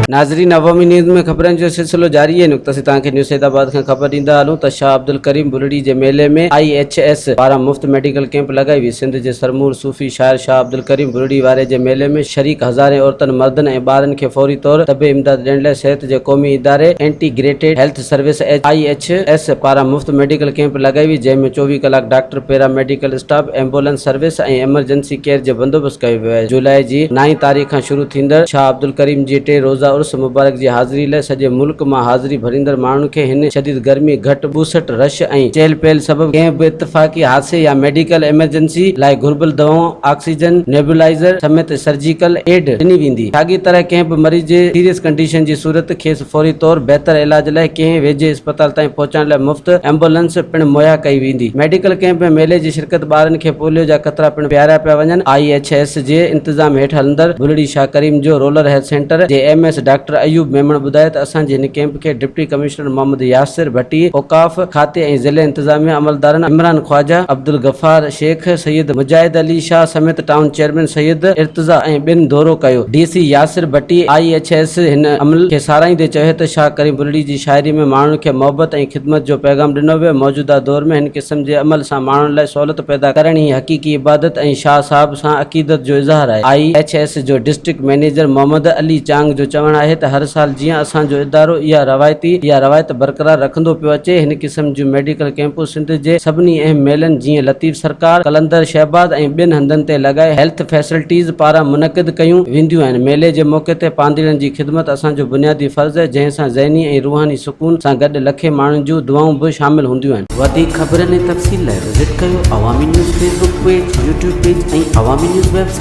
नाज़रीन, अवामी न्यूज़ में ख़बरनि जो सिलसिलो जारी है। नुक़्ता से तव्हांखे न्यूज़ हैदराबाद खां ख़बर ॾींदा हलूं त शाह अब्दुल करीम बुलड़ी जे मेले में IHS पारां मुफ़्त मेडिकल कैंप लगाई हुई। सिंध जे सरमूर सूफ़ी शाइर शाह अब्दुल करीम बुलड़ी वारे जे मेले में शरीक हज़ारे औरतनि मर्दनि ऐं ॿारनि खे फौरी तौर तबे इमदाद ॾियण लाइ सिहत जे क़ौमी इदारे इंटीग्रेटेड हेल्थ सर्विस IHS पारां मुफ़्त मेडिकल कैंप लगाई हुई, जंहिंमें 24 कलाक doctor, paramedical staff, ambulance service ऐं एमरजेंसी केयर जो बंदोबस्त कयो वियो आहे। जुलाई जी 9 तारीख़ खां शुरू थींदड़ शाह अब्दुल करीम जी 3 रोज़ा उर्स मुबारक जी हाज़िरी लाइ सॼे मुल्क मां हाज़िरी भरींदड़ माण्हुनि खे हिन शदीद गर्मी, घटि ॿूसट, रश ऐं चहल पहल सबबि कंहिं बि इतफ़ाक़ी हादसे या मेडिकल एमरजेंसी लाइ घुर्बल दवाऊं, ऑक्सीजन, नेबुलाइज़र समेत सर्जिकल एड ॾिनी वेंदी। साॻी तरह कंहिं बि मरीज़ जे सीरियस कंडीशन जी सूरत खेसि फौरी तौर बहितर इलाज लाइ कंहिं वेझे अस्पताल ताईं पहुचाइण लाइ मुफ़्त एम्बुलेंस पिणु मुहैया कई वेंदी। मेडिकल कैंप में मेले जी शिरकत ॿारनि खे पोलियो जा क़तरा पिणु पियारिया पिया वञनि। IHS जे इंतज़ाम हेठि हलंदड़ बुलड़ी शाह करीम जो रोलर हेल्थ सेंटर जे MS डॉक्टर अयूब मेमण ॿुधायो त असांजे हिन कैंप खे डिप्टी कमिश्नर मोहम्मद यासिर भट्टी, औकाफ़ खाते ऐं ज़िले इंतज़ामिया अमलदारनि इमरान ख्वाजा, अब्दुल गफ़ार शेख, सैयद मुजाहिद अली शाह समेत टाउन चेयरमैन सैयद इर्तज़ा ऐं ॿिनि दौरो कयो। DC यासिर भट्टी IHS हिन अमल खे साराईंदे चयो त शाह करीम बुलड़ी जी शाइरी में माण्हुनि खे मोहबत ऐं ख़िदमत जो पैगाम ॾिनो वियो। मौजूदा दौर में हिन क़िस्म जे अमल सां माण्हुनि लाइ सहूलियत पैदा करण ई हक़ीक़ी इबादत ऐं शाह साहब सां अक़ीदत जो इज़हार आहे। IHS जो डिस्ट्रिक्ट मैनेजर मोहम्मद अली चांग जो चवणु आहे त हर साल जीअं असांजो इदारो इहा रवायत बरक़रार रखंदो पियो अचे, हिन क़िस्म जूं मेडिकल कैंपूं सिंध जे सभिनी अहम मेलनि जीअं लतीफ़ सरकार, कलंदर, शहबाद ऐं ॿिनि हंधनि ते लॻाए हेल्थ फैसिलिटीज़ पारां मुनक़िद कयूं वेंदियूं आहिनि। मेले जे मौक़े ते पांधीड़नि जी ख़िदमत असांजो बुनियादी फ़र्ज़ु आहे, जंहिं सां ज़हनी ऐं रूहानी सुकून सां गॾु लखे माण्हुनि जूं दुआऊं बि शामिल हूंदियूं आहिनि। वधीक ख़बरनि ऐं तफ़सील लाइ विज़िट कयो अवामी news Facebook page, YouTube page ऐं अवामी न्यूज़ वेबसाइट।